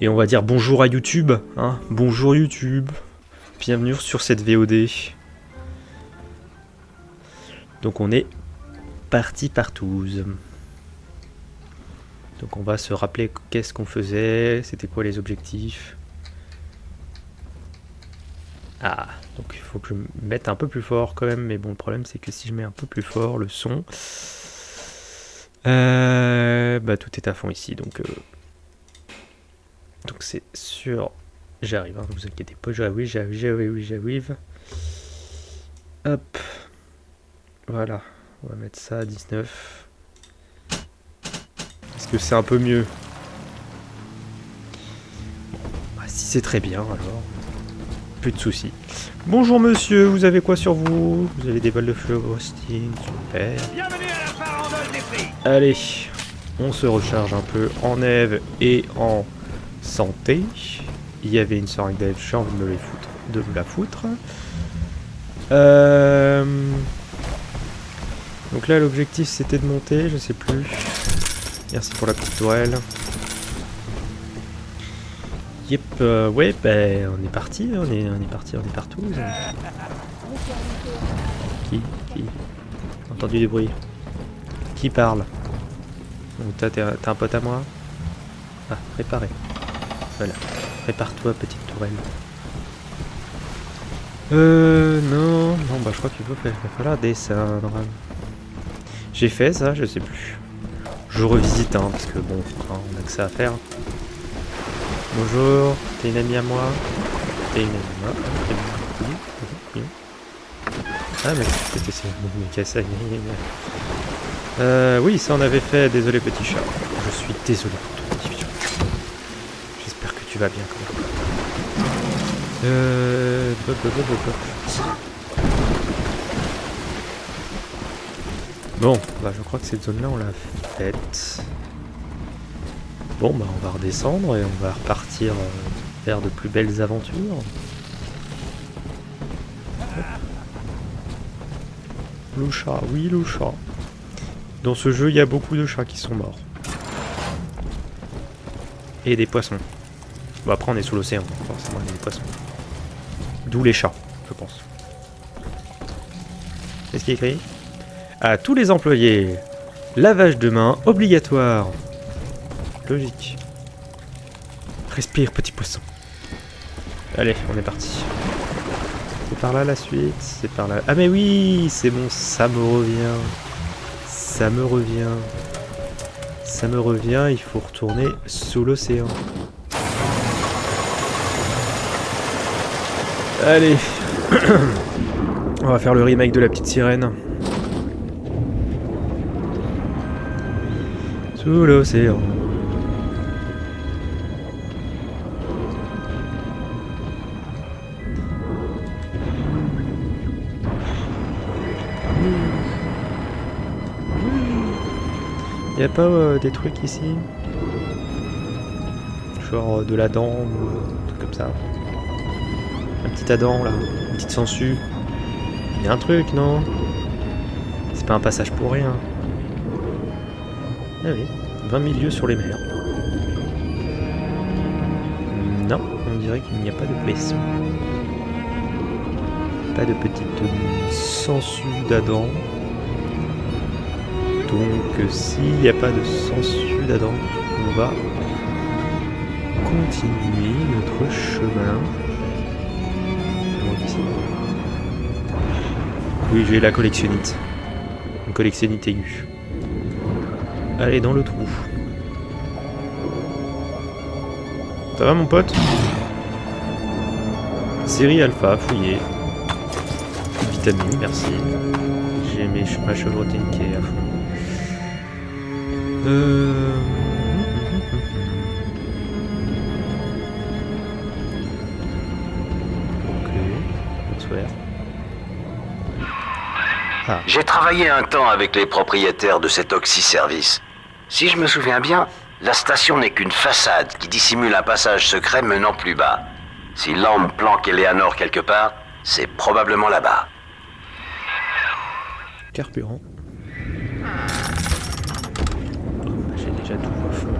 Et on va dire bonjour à YouTube, hein. Bonjour YouTube. Bienvenue sur cette VOD. Donc on est parti partouze. Donc on va se rappeler qu'est-ce qu'on faisait, c'était quoi les objectifs. Ah, donc il faut que je mette un peu plus fort quand même, mais bon le problème c'est que si je mets un peu plus fort le son, bah tout est à fond ici, donc c'est sûr, j'arrive, hein, ne vous inquiétez pas, j'arrive. Hop, voilà, on va mettre ça à 19. Est-ce que c'est un peu mieux? Bah, si c'est très bien alors, plus de soucis. Bonjour monsieur, vous avez quoi sur vous? Vous avez des balles de feu au roasting, super. Bienvenue à la farandole des prix. Allez, on se recharge un peu en Eve et en santé. Il y avait une seringue d'Eve, j'ai envie de me la foutre. Donc là l'objectif c'était de monter, je sais plus. Merci pour la petite tourelle. Yep, ouais, ben on est parti, on est partout. Qui J'ai entendu des bruits. Qui parle? Donc t'as un pote à moi? Ah, réparé. Voilà. Répare-toi, petite tourelle. Non, bah je crois qu'il va falloir descendre. J'ai fait ça, je sais plus. Je revisite, hein, parce que bon, hein, on a que ça à faire. Bonjour, t'es une amie à moi? T'es une amie à moi? Ah, mais c'était ça. Oui, ça on avait fait. Désolé, petit chat. Je suis désolé pour ton petit chat. J'espère que tu vas bien quand même. Bon, bah je crois que cette zone-là on l'a faite. Bon, bah on va redescendre et on va repartir vers de plus belles aventures. Loucha, oui Loucha. Dans ce jeu, il y a beaucoup de chats qui sont morts. Et des poissons. Bon, après, on est sous l'océan, forcément, il y a des poissons. D'où les chats, je pense. Qu'est-ce qui est écrit? À tous les employés, lavage de mains obligatoire. Logique. Respire, petit poisson. Allez, on est parti. C'est par là la suite, c'est par là. Ah mais oui, c'est bon, ça me revient. Ça me revient. Ça me revient, il faut retourner sous l'océan. Allez. On va faire le remake de la petite sirène. Sous l'océan. Y'a pas des trucs ici? Genre de la dent ou un truc comme ça. Un petit Adam là, une petite sangsue. Y'a un truc, non? C'est pas un passage pour rien. Ah oui, 20 000 lieues sur les mers. Non, on dirait qu'il n'y a pas de vaisseau. Pas de petite sangsue d'Adam. Donc s'il n'y a pas de sangsue d'Adam, on va continuer notre chemin. Oui, j'ai la collectionnite. Une collectionnite aiguë. Allez, dans le trou. Ça va mon pote? Série alpha, fouillé. Vitamine, merci. J'ai ma chevrotine qui est à fond. Ok, bonsoir. Ah. J'ai travaillé un temps avec les propriétaires de cet oxy-service. Si je me souviens bien, la station n'est qu'une façade qui dissimule un passage secret menant plus bas. Si Lamb planque Eleanor quelque part, c'est probablement là-bas. Carburant. J'ai déjà tout à fond.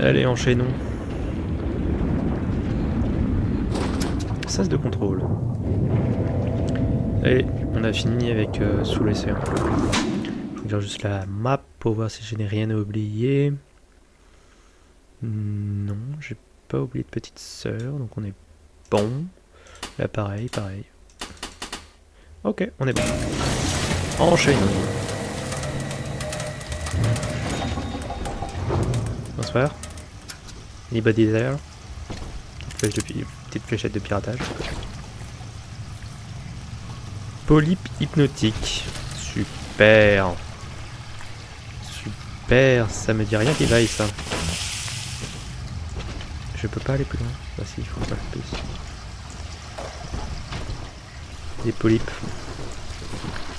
Allez, enchaînons. Sas de contrôle. Allez, on a fini avec sous l'océan. Je regarde juste la map pour voir si je n'ai rien à oublier. Non, j'ai pas oublié de petite sœur, donc on est bon. Là, pareil. Ok, on est bon. Enchaînons. Bonsoir. Anybody there? Petite fléchette de piratage. Polype hypnotique. Super. Super, ça me dit rien qui vaille ça. Je peux pas aller plus loin. Ah si, il faut pas le ici. Des polypes.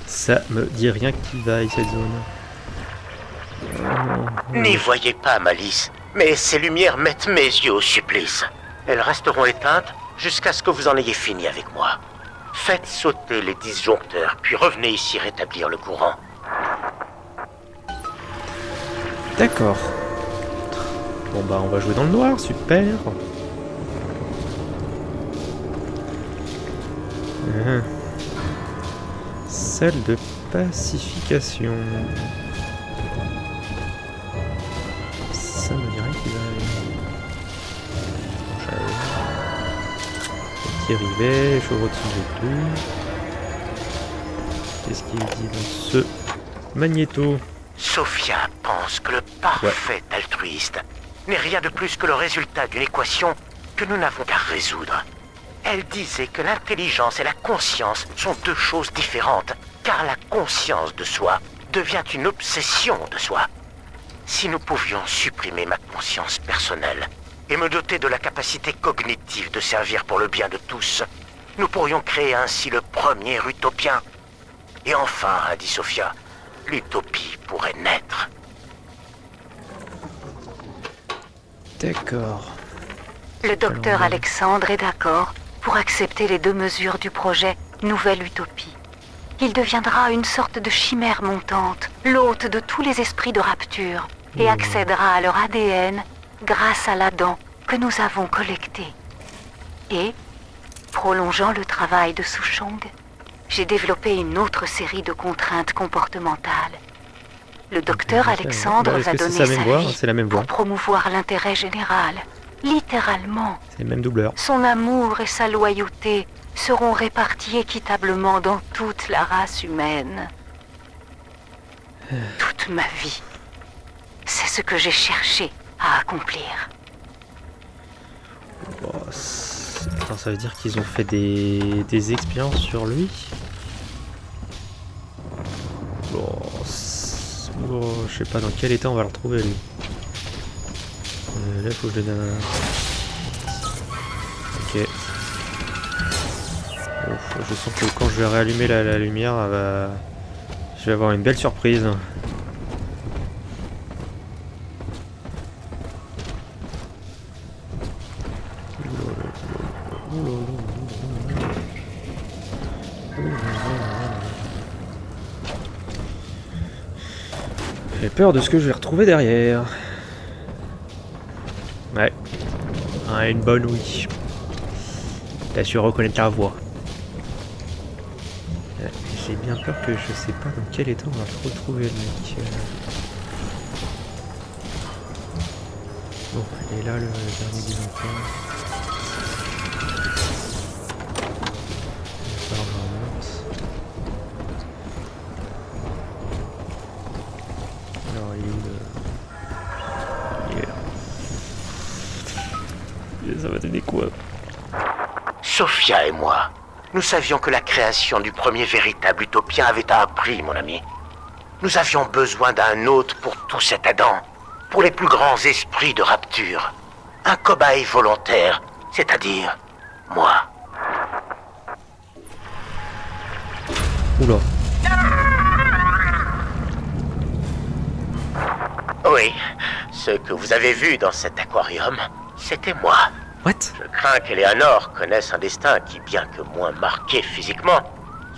Ça me dit rien qui vaille cette zone. N'y voyez pas, Malice, mais ces lumières mettent mes yeux au supplice. Elles resteront éteintes jusqu'à ce que vous en ayez fini avec moi. Faites sauter les disjoncteurs, puis revenez ici rétablir le courant. D'accord. Bon bah on va jouer dans le noir, super. Salle de pacification. Ça me dirait qu'il va... Petit rivet, les chevaux de tout. Qu'est-ce qu'il dit dans ce magnéto? Sophia pense que le parfait altruiste n'est rien de plus que le résultat d'une équation que nous n'avons qu'à résoudre. Elle disait que l'intelligence et la conscience sont deux choses différentes, car la conscience de soi devient une obsession de soi. Si nous pouvions supprimer ma conscience personnelle et me doter de la capacité cognitive de servir pour le bien de tous, nous pourrions créer ainsi le premier utopien. Et enfin, a dit Sophia, l'utopie pourrait naître. D'accord. Le docteur Alexandre est d'accord pour accepter les deux mesures du projet Nouvelle Utopie. Il deviendra une sorte de chimère montante, l'hôte de tous les esprits de rapture, et accédera à leur ADN grâce à la dent que nous avons collectée. Et, prolongeant le travail de Souchong, j'ai développé une autre série de contraintes comportementales. Le docteur Alexandre va donner sa vie pour promouvoir l'intérêt général, littéralement. C'est le même doubleur. Son amour et sa loyauté seront répartis équitablement dans toute la race humaine. Toute ma vie, c'est ce que j'ai cherché à accomplir. Oh, attends, ça veut dire qu'ils ont fait des expériences sur lui. Oh, je sais pas dans quel état on va le retrouver lui. Là, il faut que je le donne un... Ok. Ouf, je sens que quand je vais réallumer la lumière, je vais avoir une belle surprise. J'ai peur de ce que je vais retrouver derrière. Ouais. Ah, une bonne oui. T'as su reconnaître la voix. J'ai bien peur que je sais pas dans quel état on va le retrouver le mec. Bon, il est là le dernier disjoncteur. Alors il est où le... Il est là. Et ça va donner quoi? Sophia et moi, nous savions que la création du premier véritable utopien avait un prix, mon ami. Nous avions besoin d'un hôte pour tout cet Adam, pour les plus grands esprits de rapture. Un cobaye volontaire, c'est-à-dire moi. Oula. Oui, ce que vous avez vu dans cet aquarium, c'était moi. What? Je crains qu'Eleanor connaisse un destin qui, bien que moins marqué physiquement,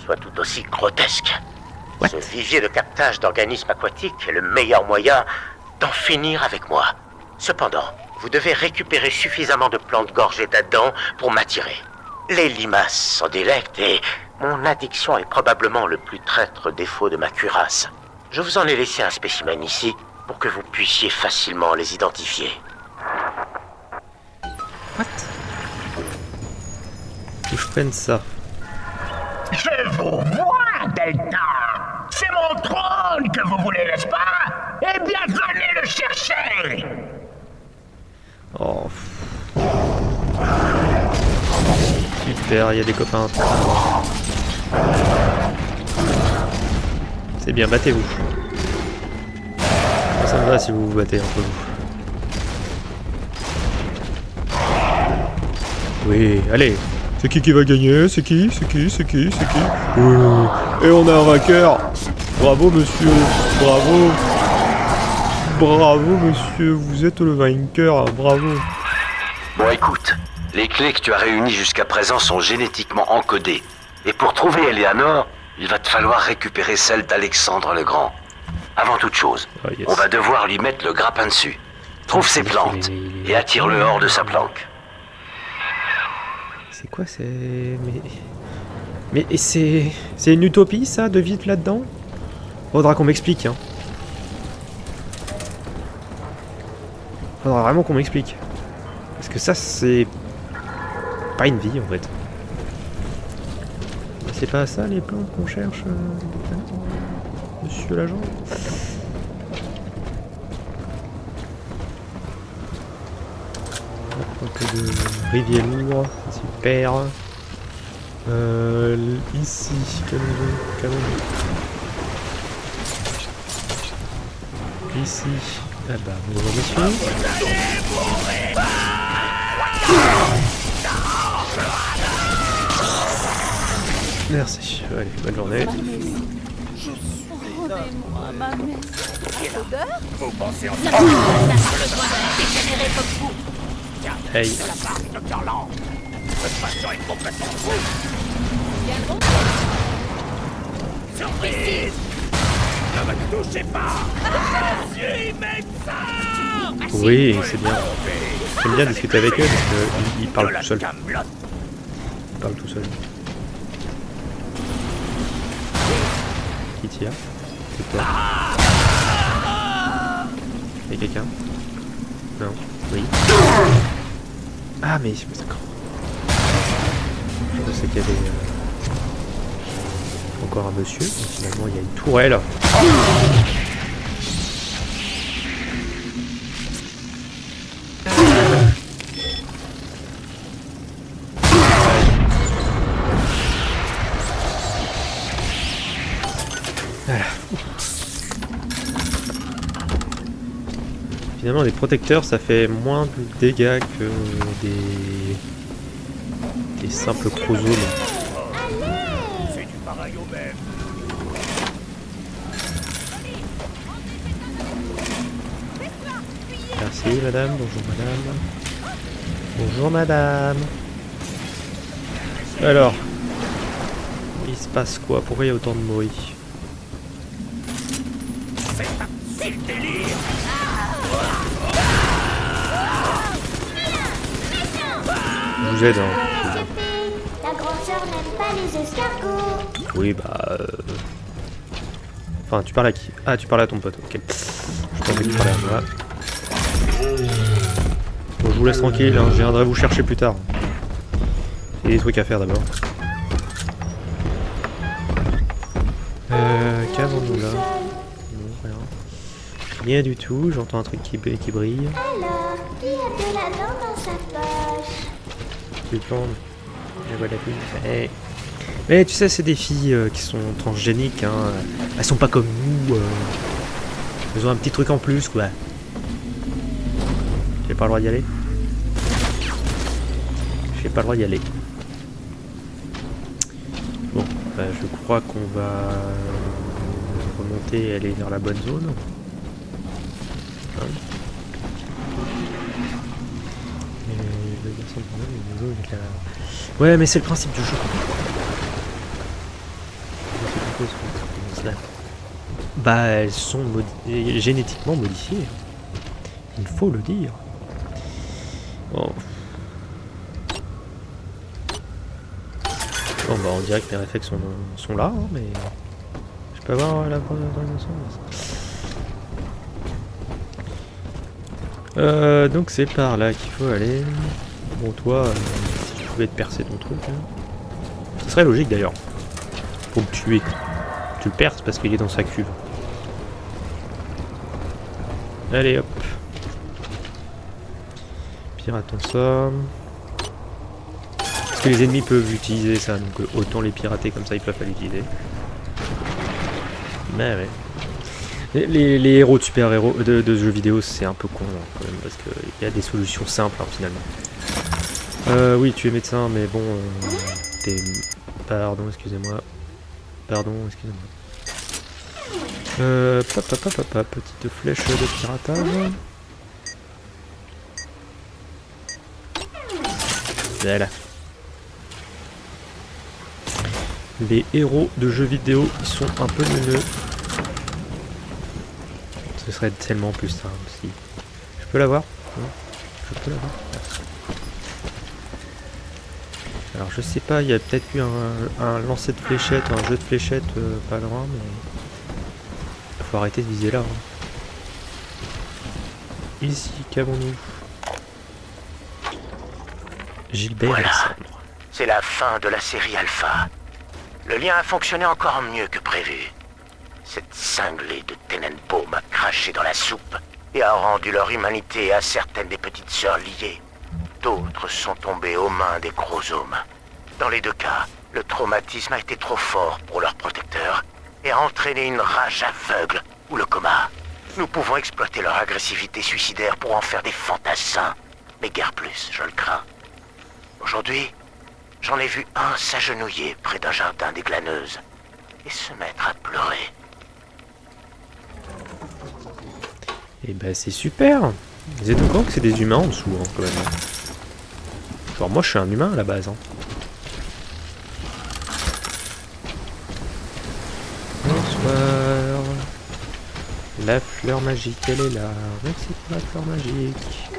soit tout aussi grotesque. What? Ce vivier de captage d'organismes aquatiques est le meilleur moyen d'en finir avec moi. Cependant, vous devez récupérer suffisamment de plantes gorgées d'Adam pour m'attirer. Les limaces sont délectes et mon addiction est probablement le plus traître défaut de ma cuirasse. Je vous en ai laissé un spécimen ici pour que vous puissiez facilement les identifier. What? Faut que je prenne ça. Je vous vois, Delta. C'est mon trône que vous voulez, n'est-ce pas? Eh bien, venez le chercher. Oh. Super, il y a des copains. C'est bien, battez-vous. Ça me va si vous vous battez entre vous. Oui, allez. C'est qui va gagner? C'est qui? Oui. Et on a un vainqueur. Bravo monsieur. Bravo. Bravo monsieur, vous êtes le vainqueur. Bravo. Bon, écoute, les clés que tu as réunies jusqu'à présent sont génétiquement encodées. Et pour trouver Eleanor, il va te falloir récupérer celle d'Alexandre le Grand. Avant toute chose, Oh, yes. on va devoir lui mettre le grappin dessus. Trouve ses plantes et attire-le hors de sa planque. C'est quoi c'est... Mais c'est une utopie ça de vivre là-dedans? Faudra qu'on m'explique hein. Faudra vraiment qu'on m'explique. Parce que ça c'est... pas une vie en fait. C'est pas ça les plantes qu'on cherche monsieur l'agent? Un peu de rivière lourd, super. Ici, canon. Ici, ah bah bonjour monsieur. Merci, allez, bonne journée. Rendez-moi ma mère. Odeur? Vous pensez en Hey. Docteur Lang. Cette patient est complètement fou. Surprise! Ne me touchez pas! Je suis médecin! Oui, c'est bien. J'aime bien discuter avec eux parce qu'ils parlent tout seuls. Ils parlent tout seuls. Qui tire? C'est toi. Y'a quelqu'un? Non. Oui. Ah mais d'accord. Je pensais qu'il y avait encore un monsieur, mais finalement il y a une tourelle. Voilà. Finalement les protecteurs ça fait moins de dégâts que des simples chromosomes. C'est du pareil au même. Merci madame, bonjour madame. Bonjour madame. Alors, il se passe quoi? Pourquoi il y a autant de bruit? C'est le délire! Je vous aide hein. La grande sœur n'aime pas les escargots. Oui bah... Enfin tu parles à qui? Ah tu parles à ton pote, ok. Je pensais que tu parlais à moi. Bon je vous laisse tranquille, hein. Je viendrai vous chercher plus tard. Il y a des trucs à faire d'abord. Qu'avons-nous là? Non, rien. Rien du tout, j'entends un truc qui brille. Alors, qui a de la dent dans sa poche? Les plantes. Et voilà tout. Mais tu sais, c'est des filles qui sont transgéniques, hein. Elles sont pas comme nous. Elles ont un petit truc en plus, quoi. J'ai pas le droit d'y aller. J'ai pas le droit d'y aller. Bon, bah, je crois qu'on va remonter et aller vers la bonne zone. Hein. Et le garçon de problème, il est là. Ouais, mais c'est le principe du jeu. Bah, elles sont génétiquement modifiées. Il faut le dire. Bon. Bon bah on dirait que les réflexes sont là, hein, mais... Je peux avoir la programmation. Donc c'est par là qu'il faut aller. Bon toi, si tu pouvais te percer ton truc, hein. Ce serait logique d'ailleurs. Pour le tuer. Tu le perces parce qu'il est dans sa cuve. Allez hop. Piratons ça. Parce que les ennemis peuvent utiliser ça, donc autant les pirater comme ça, ils peuvent pas l'utiliser. Mais ouais. Les héros de super-héros de ce jeu vidéo, c'est un peu con hein, quand même, parce qu'il y a des solutions simples hein, finalement. Oui, tu es médecin, mais bon, t'es... Pardon, excusez-moi. Pardon, excusez-moi. Petite flèche de piratage. Voilà. Les héros de jeux vidéo, ils sont un peu neuneux. Ce serait tellement plus simple si... Je peux l'avoir? Non, je peux l'avoir. Alors je sais pas, il y a peut-être eu un lancer de fléchettes, un jeu de fléchettes pas loin, mais... Faut arrêter de viser là. Hein. Ici, qu'avons-nous? Gilbert Voilà. Alexandre. C'est la fin de la série Alpha. Le lien a fonctionné encore mieux que prévu. Cette cinglée de Tenenbaum m'a craché dans la soupe et a rendu leur humanité à certaines des petites sœurs liées. D'autres sont tombées aux mains des gros hommes. Dans les deux cas, le traumatisme a été trop fort pour leurs protecteurs et a entraîné une rage aveugle ou le coma. Nous pouvons exploiter leur agressivité suicidaire pour en faire des fantassins, mais guère plus, je le crains. Aujourd'hui, j'en ai vu un s'agenouiller près d'un jardin des glaneuses et se mettre à pleurer. Et ben c'est super. Vous êtes au courant que c'est des humains en dessous hein, quand même. Genre moi je suis un humain à la base. Hein. Bonsoir. La fleur magique elle est là. Merci pour la fleur magique.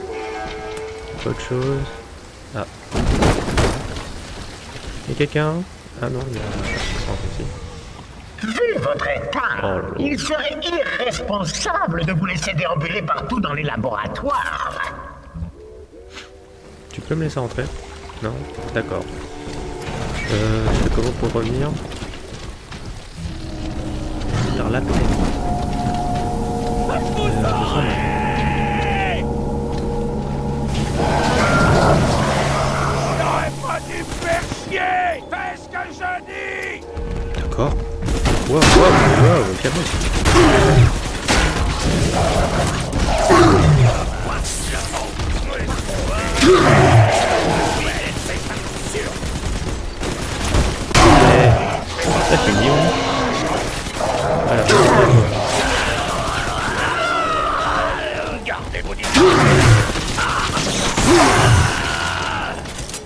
Autre chose. Ah. Y'a quelqu'un? Ah non, il y a... Vu votre état, il serait irresponsable de vous laisser déambuler partout dans les laboratoires. Tu peux me laisser rentrer? Non? D'accord. Je fais comment pour revenir? Par la plaine. J'aurais pas dû me faire chier! Fais ce que je dis! D'accord. Wow, calme-toi. Ça fait mignon. Voilà.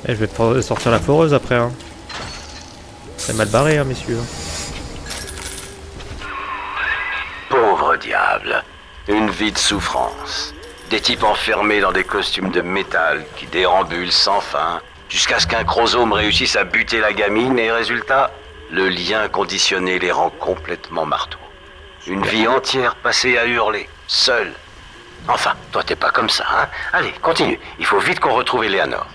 Je vais sortir la foreuse après. Hein. C'est mal barré, hein, messieurs. Pauvre diable. Une vie de souffrance. Des types enfermés dans des costumes de métal qui déambulent sans fin, jusqu'à ce qu'un chromosome réussisse à buter la gamine et résultat, le lien conditionné les rend complètement marteaux. Une vie entière passée à hurler, seul. Enfin, toi t'es pas comme ça, hein? Allez, continue. Il faut vite qu'on retrouve Eleanor.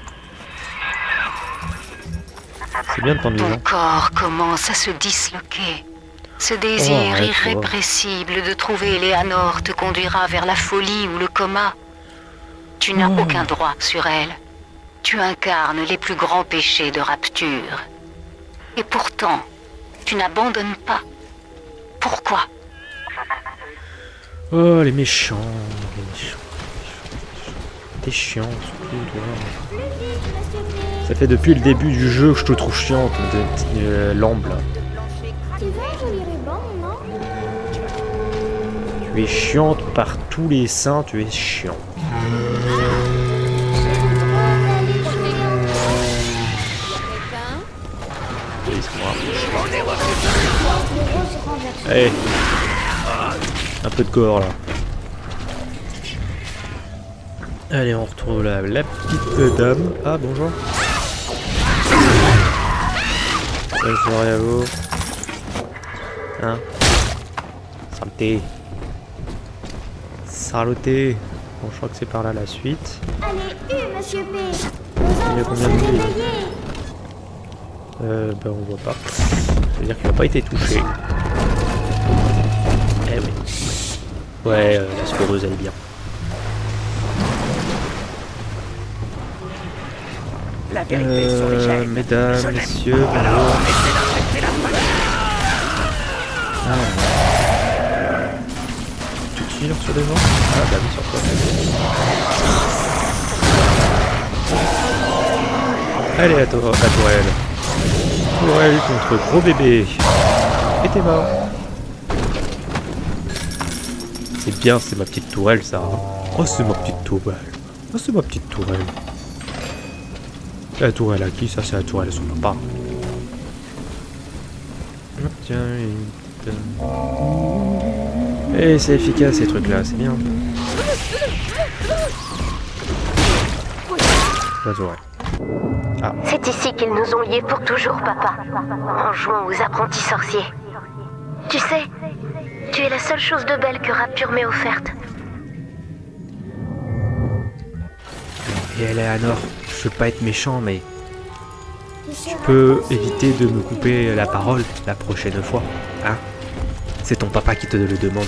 C'est bien de prendre les Ton gens. corps commence à se disloquer. Ce désir arrête, irrépressible de trouver Eleanor te conduira vers la folie ou le coma. Tu n'as aucun droit sur elle. Tu incarnes les plus grands péchés de rapture. Et pourtant, tu n'abandonnes pas. Pourquoi? Oh, les méchants. T'es chiant, surtout, toi. Ça fait depuis le début du jeu que je te trouve chiante, lambe là. Tu veux un joli ruban, maman? Tu es chiante par tous les seins, tu es chiant. Allez, un peu de gore là. Allez, on retrouve la petite dame. Ah, bonjour. Bonjour à vous. Hein? Saleté. Saleté. Bon, je crois que c'est par là la suite. Allez, monsieur P. Il y a Vos enfants combien sont de vies? réveillés. Ben on voit pas. Ça veut dire qu'il n'a pas été touché. Eh oui. Ouais, la sporeuse elle est bien. La vérité sur les gènes. Mesdames, messieurs, bonjour. Tu tires sur les gens? Ah bah oui, sur toi. Allez, la tourelle. Tourelle contre gros bébé. Et t'es mort. C'est bien, c'est ma petite tourelle, ça. Oh, c'est ma petite tourelle. Oh, c'est ma petite tourelle. La tourelle à qui? Ça, c'est la tourelle à son papa. Tiens, et c'est efficace ces trucs-là, c'est bien. La tourelle. Ah. C'est ici qu'ils nous ont liés pour toujours, papa. En jouant aux apprentis sorciers. Tu sais, tu es la seule chose de belle que Rapture m'ait offerte. Et Eleanor, je veux pas être méchant, mais tu peux éviter de me couper la parole la prochaine fois, hein? C'est ton papa qui te le demande.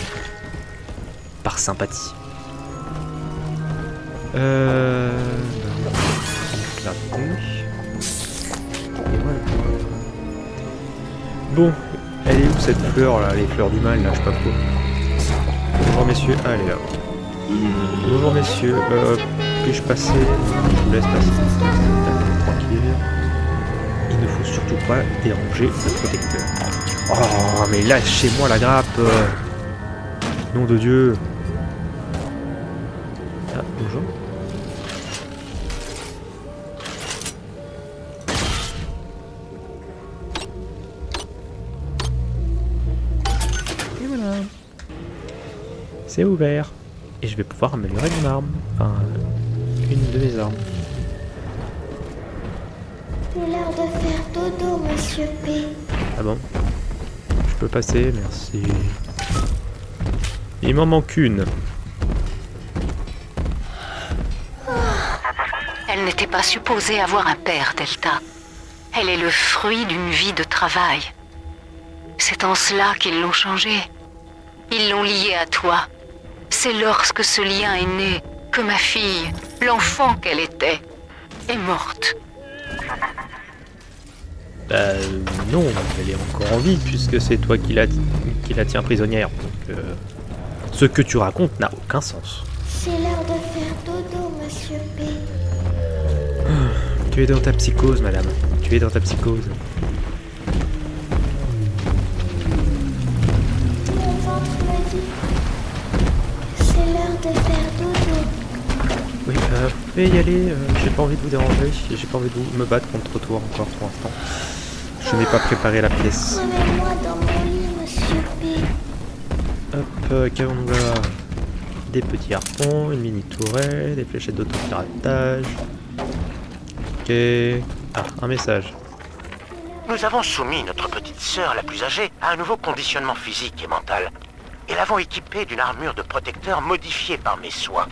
Par sympathie. Bon, elle est où cette fleur là, les fleurs du mal là, je sais pas quoi. Bonjour messieurs, ah, elle est là. Bonjour messieurs, puis-je passer? Je vous laisse passer. Tranquille. Il ne faut surtout pas déranger le protecteur. Oh, mais lâchez-moi la grappe. Nom de Dieu. Ah, bonjour. Et voilà. C'est ouvert. Et je vais pouvoir améliorer mon arme. Enfin, une de mes armes. C'est l'heure de faire dodo, monsieur P. Ah bon? Je peux passer, merci. Il m'en manque une. Elle n'était pas supposée avoir un père, Delta. Elle est le fruit d'une vie de travail. C'est en cela qu'ils l'ont changée. Ils l'ont liée à toi. C'est lorsque ce lien est né que ma fille, l'enfant qu'elle était, est morte. Non, elle est encore en vie puisque c'est toi qui la tiens prisonnière. Donc, ce que tu racontes n'a aucun sens. C'est l'heure de faire dodo, monsieur P. Tu es dans ta psychose, madame. Tu es dans ta psychose. Mon ventre me dit. C'est l'heure de faire dodo. Oui, vous pouvez y aller. J'ai pas envie de vous déranger. J'ai pas envie de me battre contre toi encore pour l'instant. Je n'ai pas préparé la pièce. Prenez-moi dans mon lit, monsieur P. Hop, qu'avons-nous là? Des petits harpons, une mini tourelle, des fléchettes d'autopiratage. Ok. Ah, un message. Nous avons soumis notre petite sœur la plus âgée à un nouveau conditionnement physique et mental. Et l'avons équipée d'une armure de protecteur modifiée par mes soins.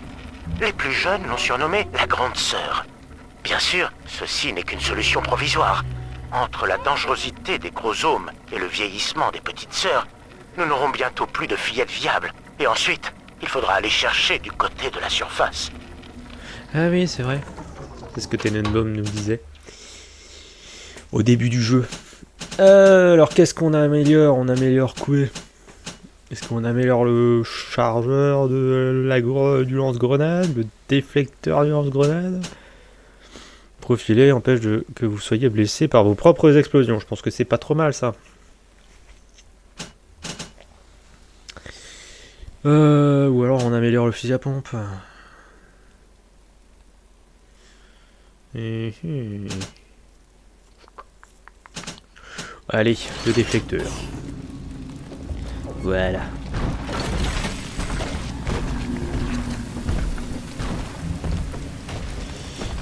Les plus jeunes l'ont surnommée la Grande Sœur. Bien sûr, ceci n'est qu'une solution provisoire. Entre la dangerosité des gros hommes et le vieillissement des petites sœurs, nous n'aurons bientôt plus de fillettes viables. Et ensuite, il faudra aller chercher du côté de la surface. Ah oui, c'est vrai. C'est ce que Tenenbaum nous disait. Au début du jeu. Alors, qu'est-ce qu'on améliore? On améliore quoi? Est-ce qu'on améliore le chargeur de du lance-grenade? Le déflecteur du lance-grenade? Profiler empêche que vous soyez blessé par vos propres explosions. Je pense que c'est pas trop mal, ça. Ou alors on améliore le fusil à pompe. Allez, le déflecteur. Voilà.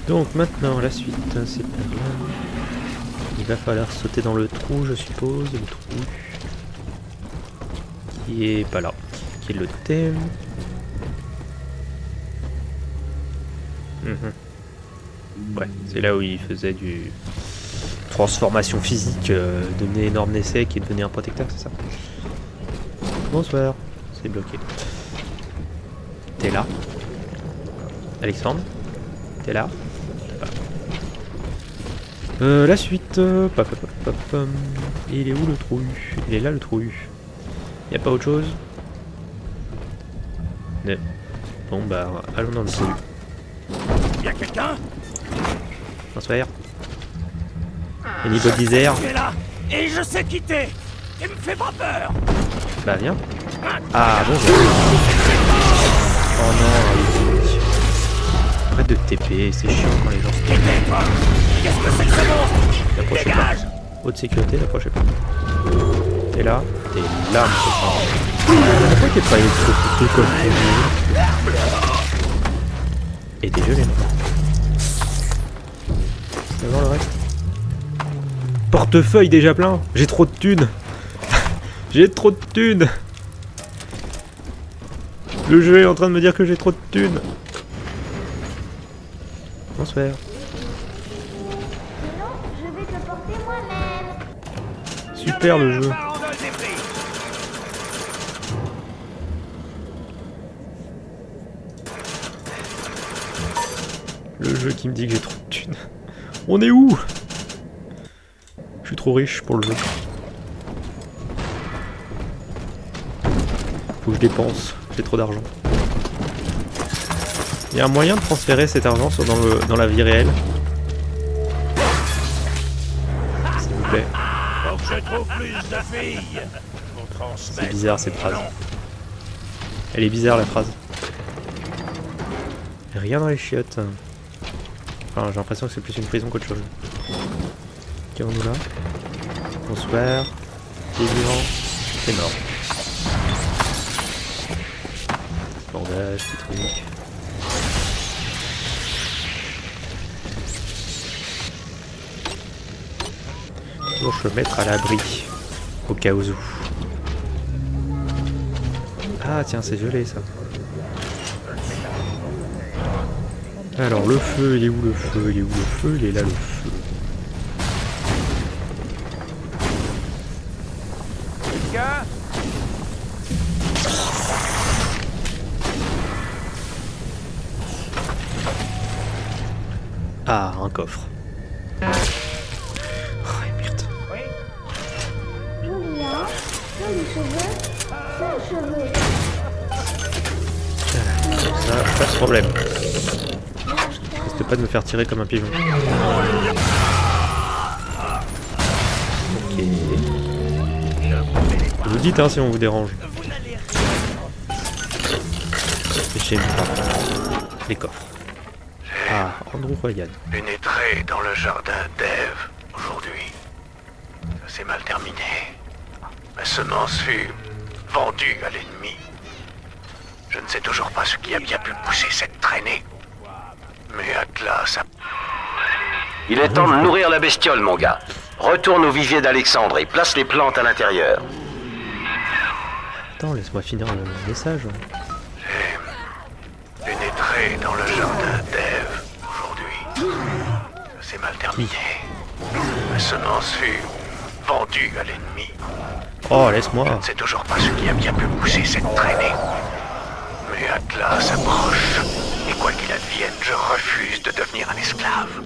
Donc maintenant la suite, c'est par là. Il va falloir sauter dans le trou, je suppose. Le trou qui est pas là, qui est le thème. Ouais, c'est là où il faisait du transformation physique, devenait énorme essai qui devenait un protecteur, c'est ça? Bonsoir, c'est bloqué. T'es là? Alexandre? T'es là? La suite. Il est où le trou? Il est là le trou. Y a pas autre chose? Non. Bon bah allons dans le trou. Y'a quelqu'un? Bonsoir. Anybody there? Tu es là et je sais quitter. Et me fais pas peur. Bah viens. Ah bonjour. Oh non, allez. Arrête de TP, c'est chiant quand les gens se TP. Qu'est-ce que c'est que ce monstre? N'approchez pas. Haute sécurité, n'approchez pas. T'es là? T'es là, monsieur Franck. Pourquoi t'es pas électrocuté comme tu veux? Et t'es gelé. Tu vas voir le reste? Portefeuille déjà plein. J'ai trop de thunes. J'ai trop de thunes. Le jeu est en train de me dire que j'ai trop de thunes. Bonsoir. Non, je vais te porter moi-même. Super le jeu. Le jeu qui me dit que j'ai trop de thunes. On est où? Je suis trop riche pour le jeu. Faut que je dépense. J'ai trop d'argent. Il y a un moyen de transférer cet argent dans la vie réelle? S'il vous plaît. Faut que je trouve plus de filles. C'est bizarre cette phrase. Elle est bizarre la phrase. Rien dans les chiottes. Enfin, j'ai l'impression que c'est plus une prison qu'autre chose. Qu'avons-nous là? Bonsoir. T'es vivant? T'es mort. Bandage, petit truc. Toujours se mettre à l'abri. Au cas où. Ah tiens, c'est gelé ça. Alors le feu, il est où le feu? Il est où le feu? Il est là le feu. Ah, un coffre. Oh, merde. Joli, hein? Jolis cheveux. Belles cheveux. Comme ça, pas de problème. Reste pas de me faire tirer comme un pigeon. Ok. Vous dites hein si on vous dérange. J'aime pas. Les coffres. Ah, Andrew Ryan. Pénétrer dans le jardin d'Ève aujourd'hui. Ça s'est mal terminé. Ma semence fut vendue à l'ennemi. Je ne sais toujours pas ce qui a bien pu pousser cette traînée. Mais Atlas a... Il est temps de nourrir la bestiole, mon gars. Retourne au vivier d'Alexandre et place les plantes à l'intérieur. Attends, laisse-moi finir le message. J'ai pénétré dans le jardin d'Ève aujourd'hui. Ça s'est mal terminé. Ma semence fut vendue à l'ennemi. Oh, Je laisse-moi. ne sais toujours pas ce qui a bien pu pousser cette traînée. Mais Atlas approche. Et quoi qu'il advienne, je refuse de devenir un esclave.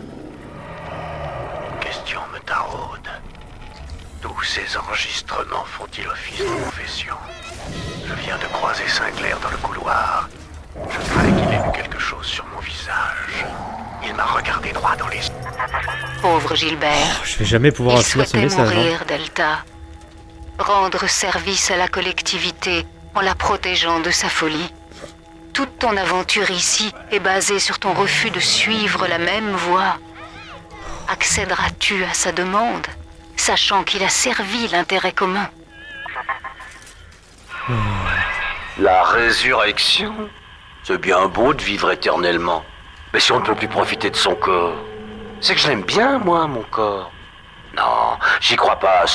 Une question me taraude. Tous ces enregistrements font-ils office de confession? Je viens de croiser Sinclair dans le couloir. Je crains qu'il ait vu quelque chose sur mon visage. Il m'a regardé droit dans les yeux. Pauvre Gilbert. Je vais jamais pouvoir Il finir ce souhaitait message. mourir, Delta. Rendre service à la collectivité en la protégeant de sa folie. Toute ton aventure ici est basée sur ton refus de suivre la même voie. Accéderas-tu à sa demande, sachant qu'il a servi l'intérêt commun? La résurrection? C'est bien beau de vivre éternellement. Mais si on ne peut plus profiter de son corps, c'est que je l'aime bien, moi, mon corps. Non, j'y crois pas.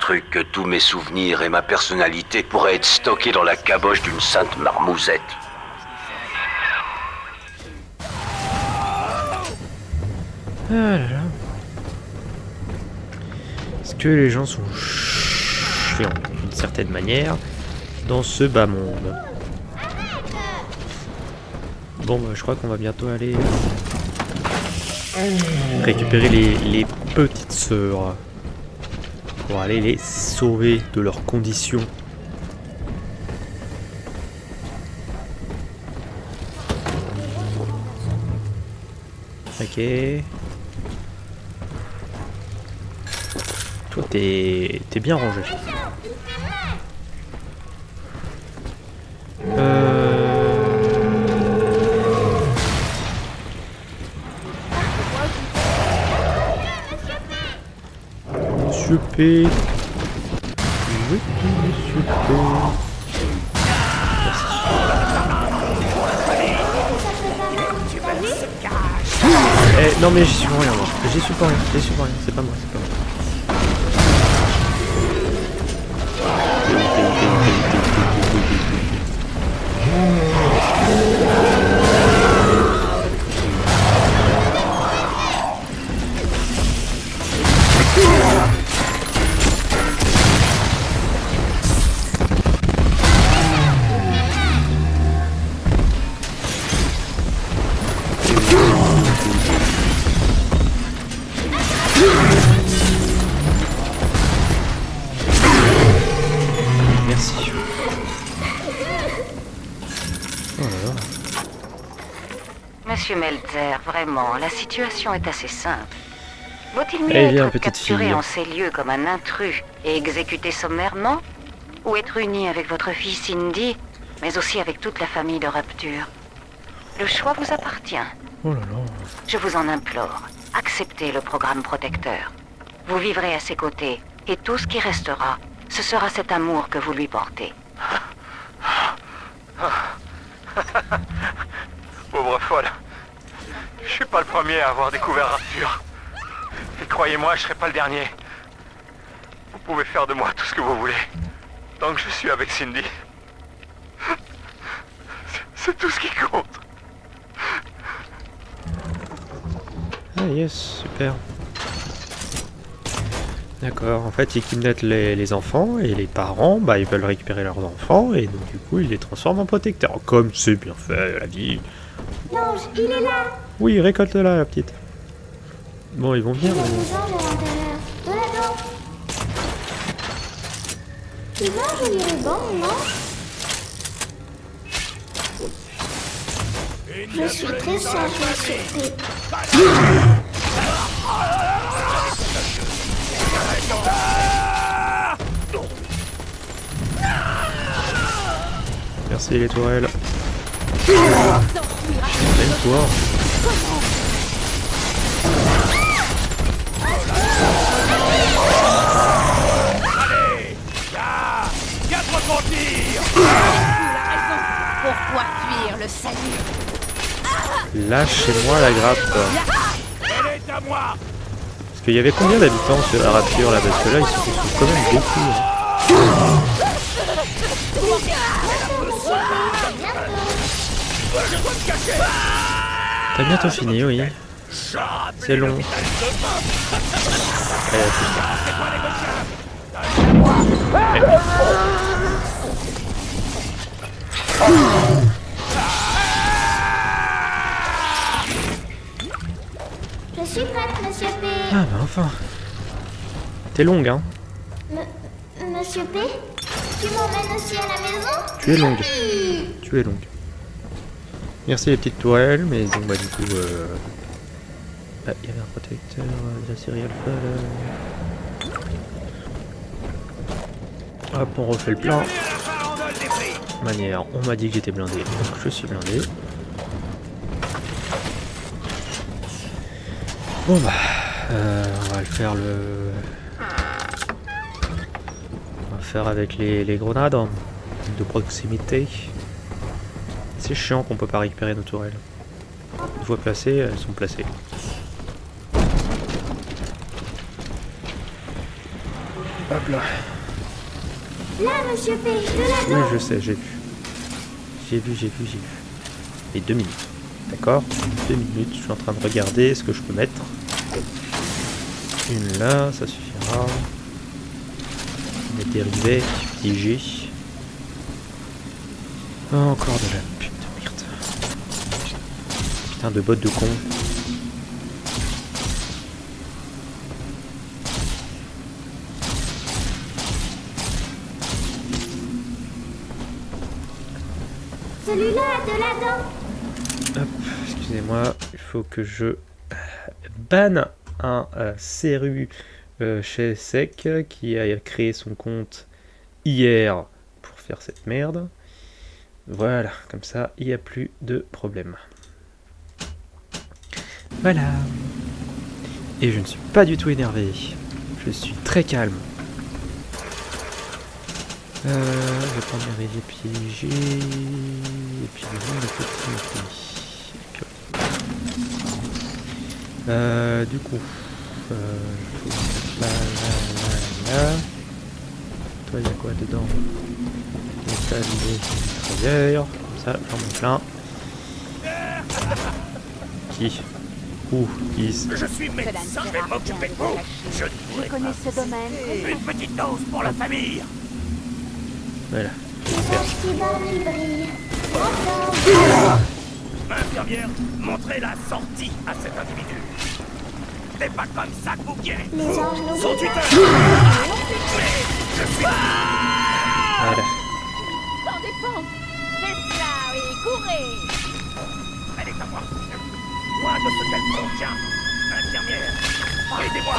Truc que tous mes souvenirs et ma personnalité pourraient être stockés dans la caboche d'une sainte marmousette. Ah là là. Est-ce que les gens sont chiants d'une certaine manière dans ce bas monde? Bon, bah, je crois qu'on va bientôt aller récupérer les petites sœurs pour aller les sauver de leurs conditions. Ok. Toi, t'es bien rangé. Monsieur P. Oui, Monsieur P. Eh, non mais j'y suis pour rien moi. J'y suis pour rien, c'est pas moi, c'est pas moi. Merci. Oh là là. Monsieur Meltzer, vraiment, la situation est assez simple. Vaut-il mieux Eh bien, être petite capturé fille. en ces lieux comme un intrus et exécuté sommairement, ou être uni avec votre fille Cindy, mais aussi avec toute la famille de Rapture? Le choix vous appartient. Oh là là. Je vous en implore, acceptez le programme protecteur. Vous vivrez à ses côtés, et tout ce qui restera, ce sera cet amour que vous lui portez. Pauvre folle. Je suis pas le premier à avoir découvert Rapture. Et croyez-moi, je serai pas le dernier. Vous pouvez faire de moi tout ce que vous voulez. Tant que je suis avec Cindy. C'est tout ce qui compte. Ah yes, super. D'accord, en fait ils kidnappent les enfants et les parents, bah ils veulent récupérer leurs enfants et donc du coup ils les transforment en protecteurs. Comme c'est bien fait la vie. L'ange, il est là. Oui, récolte-la la petite. Bon, ils vont venir. Il y a des anges à l'intérieur. De la dent. Tu veux un joli ruban, non? Je suis très sage, monsieur P. Merci les tourelles. Même toi. Allez, viens te repentir. Pourquoi fuir le salut? Lâchez-moi la grappe. Elle est à moi. Parce qu'il y avait combien d'habitants sur la Rapture là? Parce que là ils sont quand même beaucoup. Hein. T'as bientôt fini, oui. C'est long. Je suis prête, monsieur P. Ah bah enfin. T'es longue, hein. Monsieur P, tu m'emmènes aussi à la maison? Tu es longue. Tu es longue. Merci les petites tourelles, mais donc bah du coup... Ah, il y avait un protecteur de la série Alpha là. Hop, on refait le plein. Manière, on m'a dit que j'étais blindé, donc je suis blindé. Bon bah... on va le faire le... On va faire avec les grenades de proximité. C'est chiant qu'on peut pas récupérer nos tourelles. Une fois placées, elles sont placées. Hop là. Là, monsieur P, de la Oui, je sais, j'ai vu. J'ai vu. Et 2 minutes. D'accord, 2 minutes, je suis en train de regarder ce que je peux mettre. Une là, ça suffira. Des dérivés, petit G. Oh, encore de la putain de merde. Putain de botte de con. celui-là, de la dent. Hop, excusez-moi, il faut que je banne un Seru chez Sec qui a créé son compte hier pour faire cette merde. Voilà, comme ça, il n'y a plus de problème. Voilà. Et je ne suis pas du tout énervé. Je suis très calme. Je vais prendre les piégés. Et puis le petit. Du coup, faut mettre là. Toi, il y a quoi dedans? Des mitrailleurs. Comme ça, j'en mets plein. Qui? Où? Qui? Je suis médecin, je vais m'occuper de vous. Je Je connais ce domaine. une petite dose pour la famille. Voilà. Les anges qui dorment, ils brillent. Infirmière, montrez la sortie à cet individu. C'est pas comme ça que vous guérissez. Les anges Son n'oublient tuteur. pas. Mais je suis... Voilà. Sans défense. C'est ça, oui, courez. Elle est à moi. Loin de ce qu'elle contient. Infirmière, aidez-moi.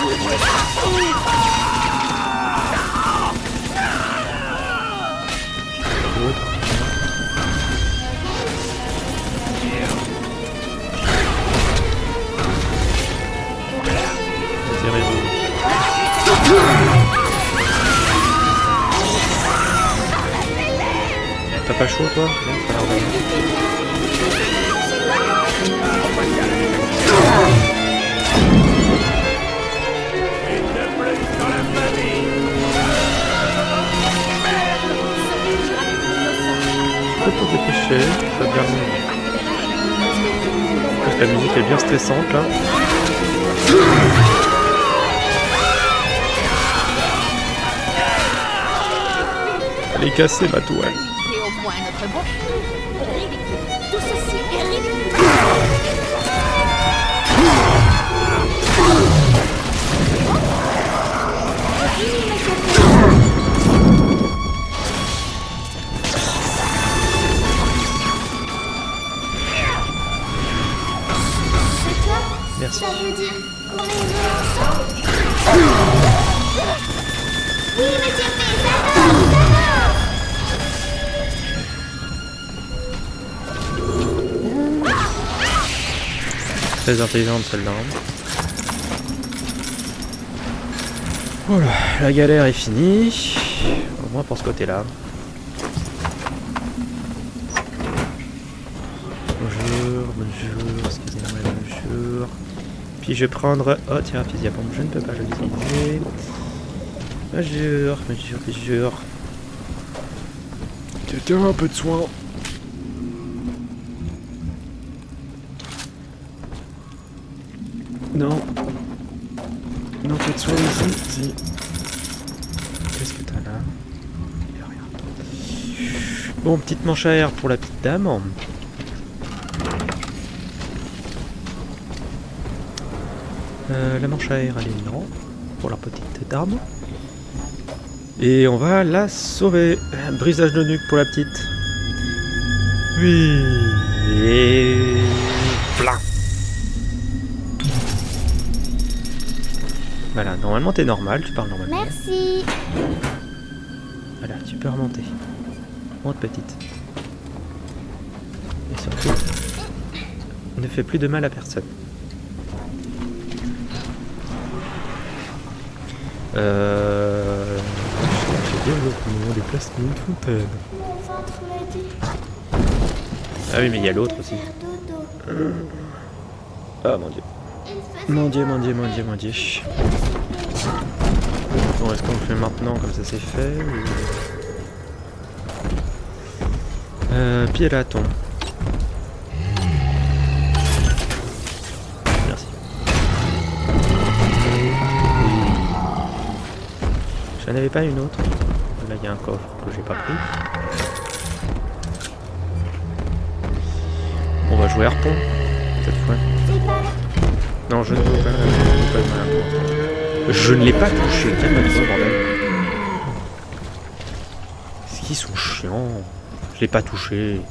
T'as pas chaud toi? Non, ça a l'air d'aller. Je peux te dépêcher, ça devient... Parce que la musique est bien stressante là. Elle est cassée ma toile. C'est au moins notre bon. Ridicule. Tout ceci est ridicule. Merci. Ça veut dire qu'on est nés ensemble. Oui, monsieur P, Très intelligente celle-là. Voilà, la galère est finie. Au moins pour ce côté-là. Bonjour, excusez-moi, bonjour. Puis je vais prendre... Oh tiens, fusil à pompe, je ne peux pas l'utiliser. Bonjour. Quelqu'un a un peu de soin. Non. Non, pas de soin ici. Si. Qu'est-ce que t'as là? Il y a rien. Bon, petite manche à air pour la petite dame. La manche à air, elle est non. Pour la petite dame. Et on va la sauver. Brisage de nuque pour la petite. Oui. Et... plein. Voilà, normalement t'es normal, tu parles normalement. Merci. Voilà, tu peux remonter. Monte petite. Et surtout, ne fais plus de mal à personne. J'ai développement, déplacement, une fontaine. Mon ventre me dit. Ah oui, mais il y a l'autre aussi. Ah mon dieu. Mon dieu, mon dieu, mon dieu, mon dieu. Bon, est-ce qu'on le fait maintenant comme ça c'est fait ou... Piraton. Merci. J'en avais pas une autre. Là il y a un coffre que j'ai pas pris. On va jouer harpon cette fois. Non, je ne veux pas le harpon. Je ne l'ai pas touché. Calme-toi, bordel. Est-ce qu'ils sont chiants? Je l'ai pas touché.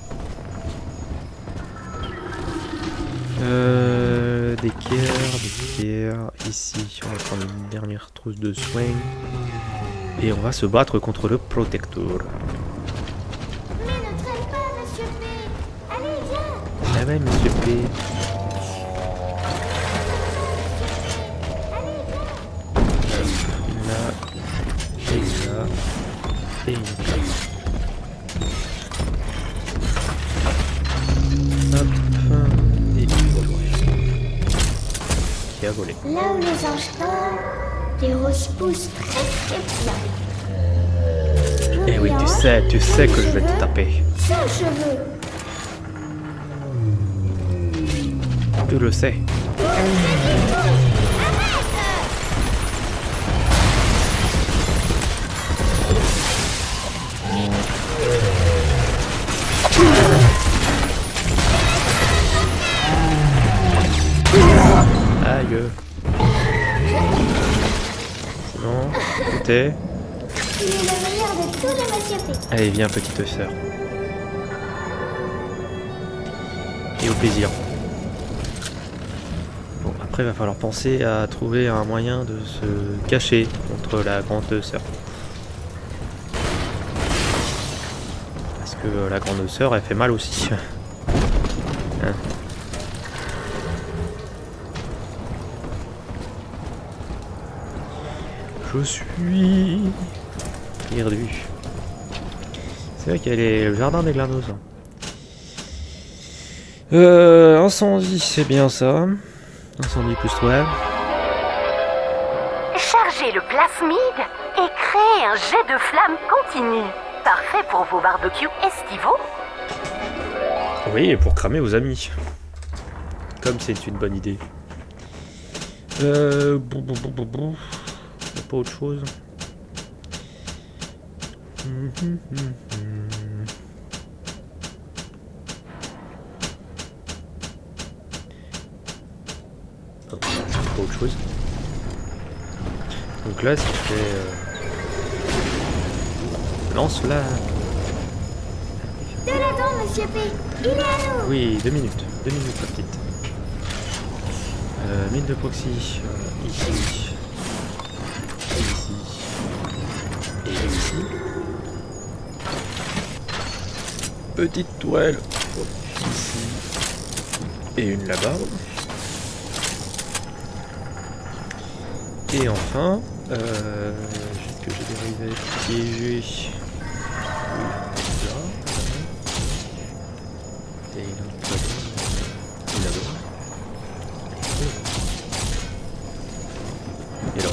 D'équerre. Ici, on va prendre une dernière trousse de soins. Et on va se battre contre le protecteur. Mais ne traîne pas, Monsieur P. Allez, viens. Ah ouais, Monsieur P. Là, et là, et là. Hop, et voilà. Qui a volé. Là où les anges dorment, les roses poussent très très bien. Eh oui, tu sais que je vais te taper. Ça, je veux. Tu le sais. Aïe. Non, écoutez. Il est le meilleur de tous les Monsieur P. Allez, viens, petite sœur. Et au plaisir. Bon, après, il va falloir penser à trouver un moyen de se cacher contre la grande sœur. Parce que la grande sœur, elle fait mal aussi. Hein. Je suis perdu. C'est vrai qu'il y a le jardin des glanos. Incendie, c'est bien ça. Incendie plus toi. Chargez le plasmide et créez un jet de flamme continu. Parfait pour vos barbecues estivaux. Oui, et pour cramer vos amis. Comme c'est une bonne idée. Pas autre chose. Oh, pas autre chose. Donc là, si je fais lance-la. De là-dedans, Monsieur P. Il est à nous. Oui, 2 minutes. 2 minutes, la petite. Mine de proxy. Ici. Ici. Et ici. Petite toile. Ici. Et une là-bas. Et enfin, juste que j'ai des rivettes piégées. Là. Et là-bas. Et là-bas. Et là.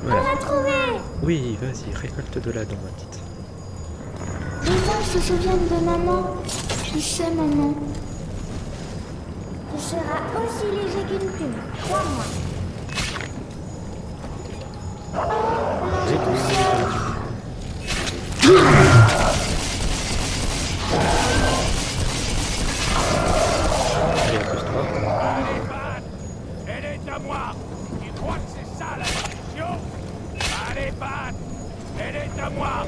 Voilà. On l'a trouvé. Oui, vas-y, récolte de la dent, ma petite. Les anges se souviennent de maman. Je sais, maman. Tu seras aussi léger qu'une plume. Crois-moi. Allez, accroche-toi. Elle est à moi. Tu crois que c'est ça la mission? Allez, Pat. Elle est à moi.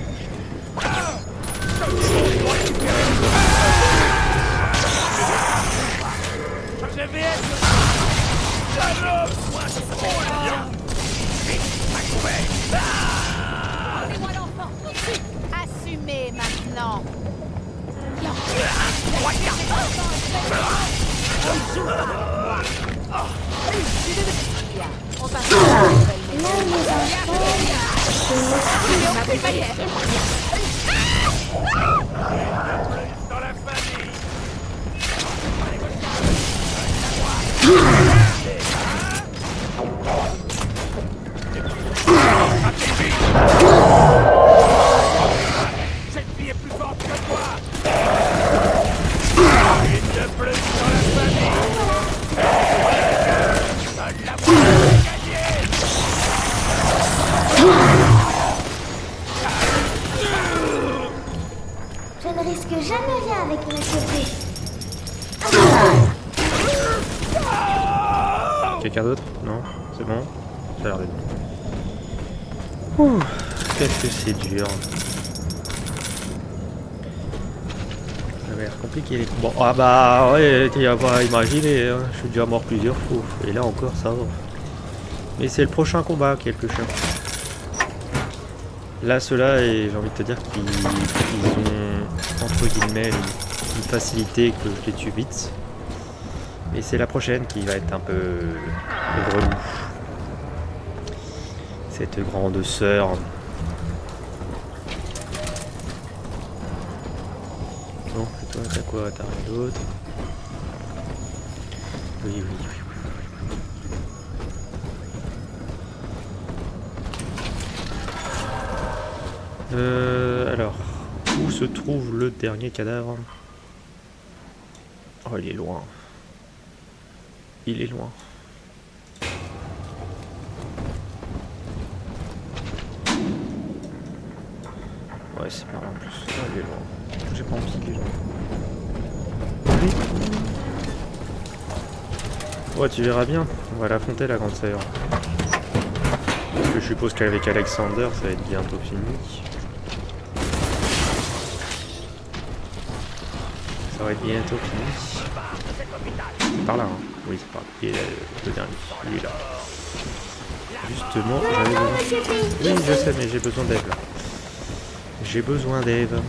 Je vais être... Rendez-moi l'enfant. Assumez maintenant. On passe à la nouvelle Là où les anges dorment, les roses poussent très très Dans la famille. Cette fille est plus forte que toi. Une de plus dans la famille. Donne la voix de gagner. Je ne risque jamais rien avec Monsieur P. Quelqu'un d'autre? Non? C'est bon? Ça a l'air d'être bon. Ouh, qu'est-ce que c'est dur. Ça va être compliqué les combats. Ah bah ouais, tu vas pas imaginer, hein. Je suis déjà mort plusieurs fois. Et là encore ça va. Mais c'est le prochain combat qui est le plus chiant. Là ceux-là, et j'ai envie de te dire qu'ils ont entre guillemets une facilité que je les tue vite. Et c'est la prochaine qui va être un peu relou. Cette grande sœur. Bon, et toi, t'as quoi? T'as rien d'autre? Oui, oui, oui. Alors, où se trouve le dernier cadavre? Oh, il est loin. Il est loin. Ouais, c'est pas loin en plus. Oh, il est loin. J'ai pas envie qu'il est loin. Oui. Ouais, tu verras bien. On va l'affronter, la grande sœur. Parce que je suppose qu'avec Alexander, ça va être bientôt fini. Ça va être bientôt fini. Par là, hein. Oui, c'est par là. Il est le dernier. Il est là. Justement, j'avais besoin... Oui, je sais, mais j'ai besoin d'Eve, là. J'ai besoin d'Eve. Donc,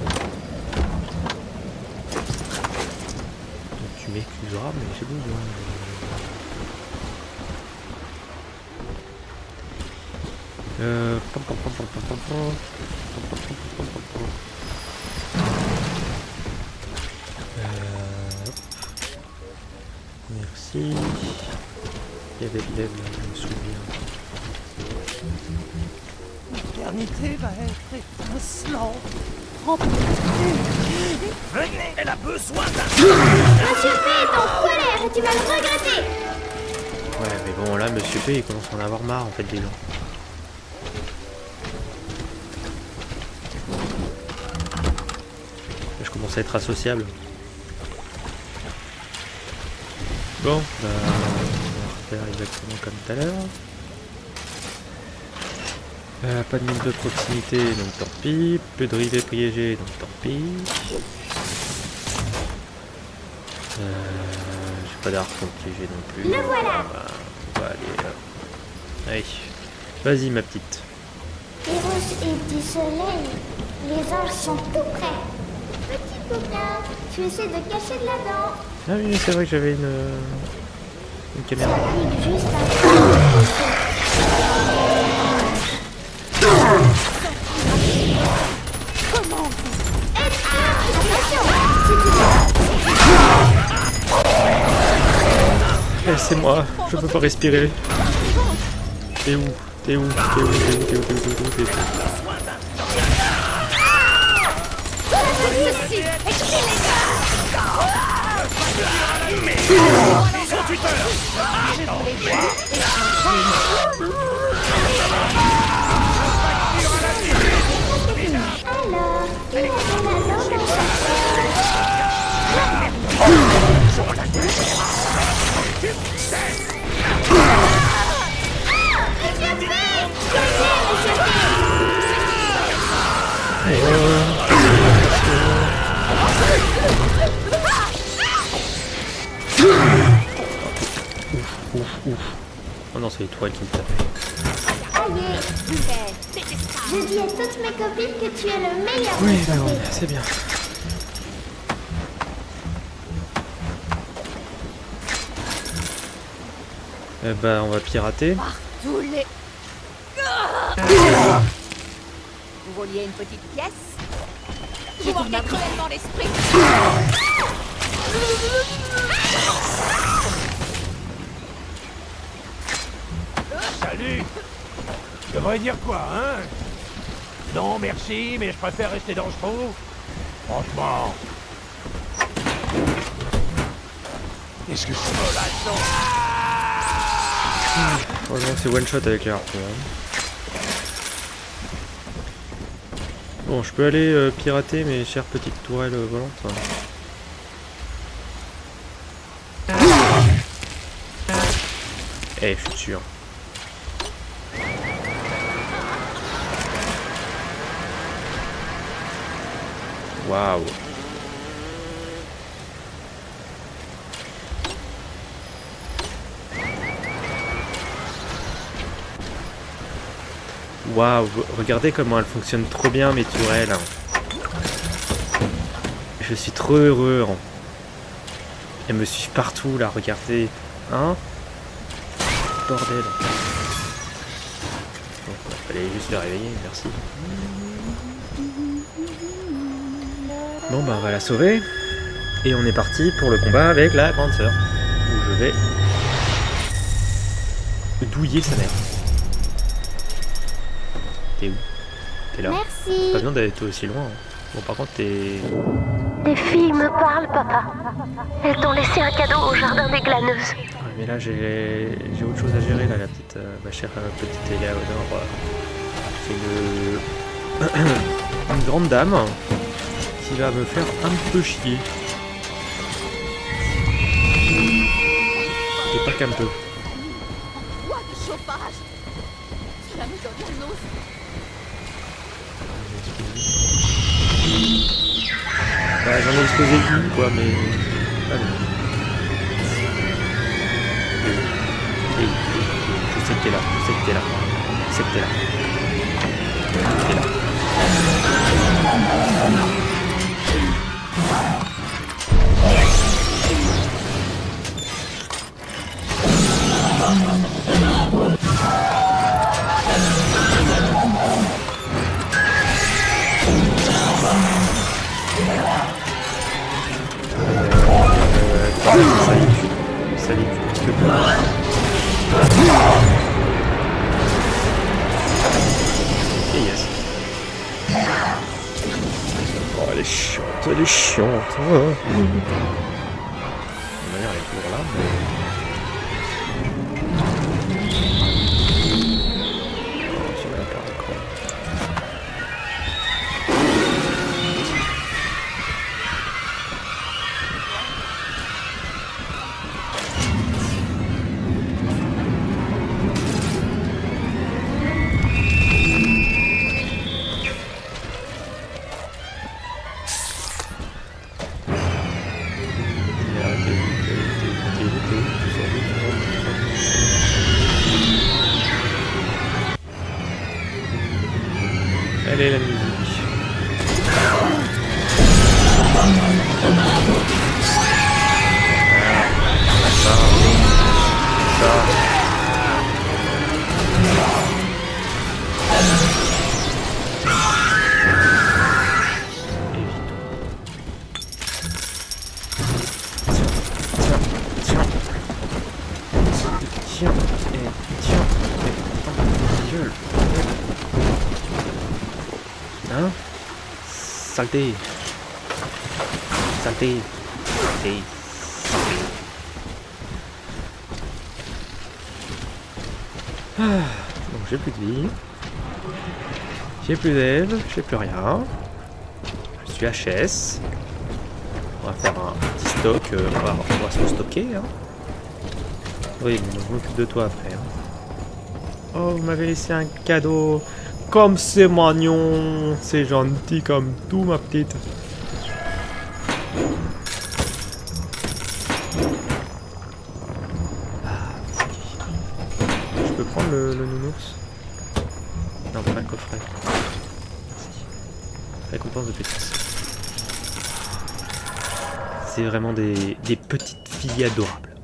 tu m'excuseras, mais j'ai besoin. Merci. Il y avait de l'Ève, là, je me souviens. L'éternité va être étincelante. Venez, elle a besoin d'un... Monsieur P est en colère et tu vas le regretter. Ouais, mais bon, là, Monsieur P, il commence à en avoir marre, en fait, des gens. Je commence à être associable. Bon, bah, on va refaire exactement comme tout à l'heure. Pas de mine de proximité, donc tant pis. Plus de rivets piégés, donc tant pis. J'ai pas d'arc piégé non plus. Le voilà. On va aller... Allez, vas-y ma petite. Eros et du soleil, les anges sont tout près. Petit coquin, tu essaies de cacher de la dent. Ah oui, c'est vrai que j'avais une Ça caméra. pique juste à Comment Eh, c'est moi, je peux pas respirer. T'es où? T'es où? T'es où? T'es où? T'es où? T'es où? T'es où? T'es où? ceci alors, qui a de la dent dans sa Oh non, c'est l'étoile qui me tape. Allez, je dis à toutes mes copines que tu es le meilleur. Oui, Monsieur bah P. oui, c'est bien. Eh ben, on va pirater. tous les... Vous vouliez une petite pièce? Vous manquez cruellement l'esprit. Salut! Je devrais dire quoi, hein? Non, merci, mais je préfère rester dans ce trou. Franchement. Qu'est-ce que c'est? Franchement, c'est one shot avec les harpons. Bon, je peux aller pirater mes chères petites tourelles volantes. Eh, je suis sûr. Waouh. Waouh, regardez comment elles fonctionnent trop bien mes tourelles. Je suis trop heureux. Elles me suivent partout là, regardez. Hein? Bordel. Bon, fallait juste le réveiller, merci. Bon bah on va la sauver. Et on est parti pour le combat avec la grande sœur. Où je vais douiller sa mère. T'es où? T'es là? Merci. Pas besoin d'aller toi aussi loin. Hein. Bon par contre t'es... Les filles me parlent, papa. Elles t'ont laissé un cadeau au jardin des glaneuses. Ouais, mais là j'ai autre chose à gérer là, la petite, ma chère petite Éléonore. C'est une grande dame qui va me faire un peu chier. Et pas qu'un peu. Quoi de chauffage? Cela me donne la nausée. Bah, j'en ai exposé une quoi, mais... Allez. Je sais que t'es là, je sais que t'es là. Je sais que t'es là. T'es là. Salut, tu peux pas. Et yes. Oh, elle est chiante, elle est chiante. Oh. D'ailleurs, elle est toujours là. Mais... Oh, tu m'as pas encore. Elle est la musique. Tiens, gueule. Hein? Saleté. Saleté. Saleté. Ah, donc j'ai plus de vie. J'ai plus d'aide, j'ai plus rien. Je suis HS. On va faire un petit stock, on va se stocker. Hein. Oui, je m'occupe de toi après. Hein. Oh, vous m'avez laissé un cadeau. Comme c'est mignon. C'est gentil comme tout, ma petite. Je peux prendre le nounours? Non, pas le coffret. Merci. Récompense de pétisse. C'est vraiment des petites filles adorables.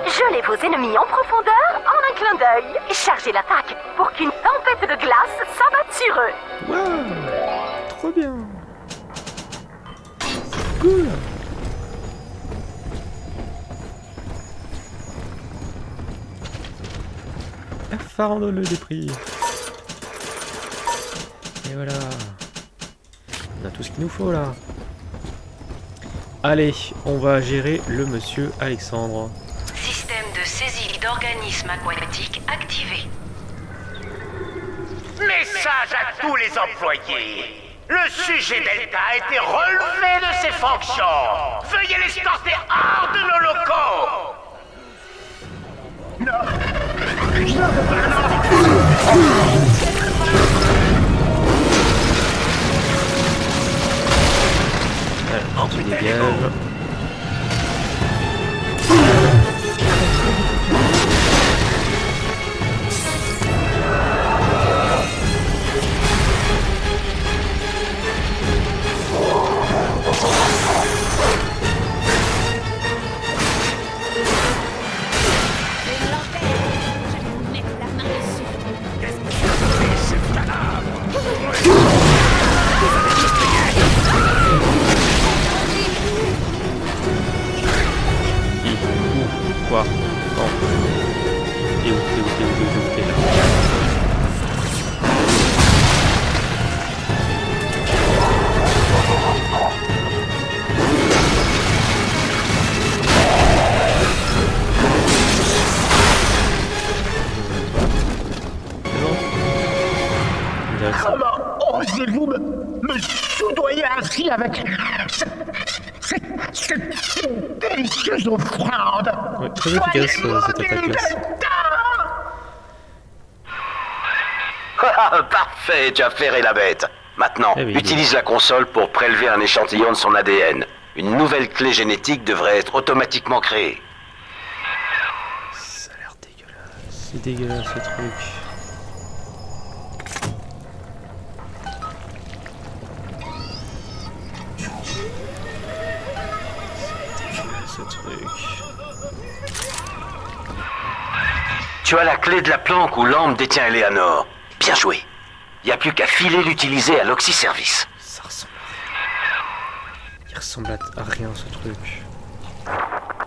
Gelez vos ennemis en profondeur en un clin d'œil, chargez l'attaque pour qu'une tempête de glace s'abatte sur eux. Waouh, trop bien. C'est cool. Farandole des prix. Et voilà. On a tout ce qu'il nous faut là. Allez, on va gérer le monsieur Alexandre. Système de saisie d'organismes aquatiques activé. Message à tous les employés. Le sujet Delta a été relevé de ses fonctions. Veuillez l'escorter hors de nos locaux. Alors, tu dégages. Quoi? Non. T'es où? T'es là. Comment osez-vous me soudoyer ainsi avec cette délicieuse offrande? Ouais, très efficace cette attaque-là. Parfait, tu as ferré la bête. Maintenant, Eh oui, utilise la console pour prélever un échantillon de son ADN. Une nouvelle clé génétique devrait être automatiquement créée. Ça a l'air dégueulasse. C'est dégueulasse ce truc. Ce truc. Tu as la clé de la planque où Lamb détient Eleanor. Bien joué. Il n'y a plus qu'à filer l'utiliser à l'Oxy-Service. Ça ressemble à rien. Il ressemble à rien ce truc.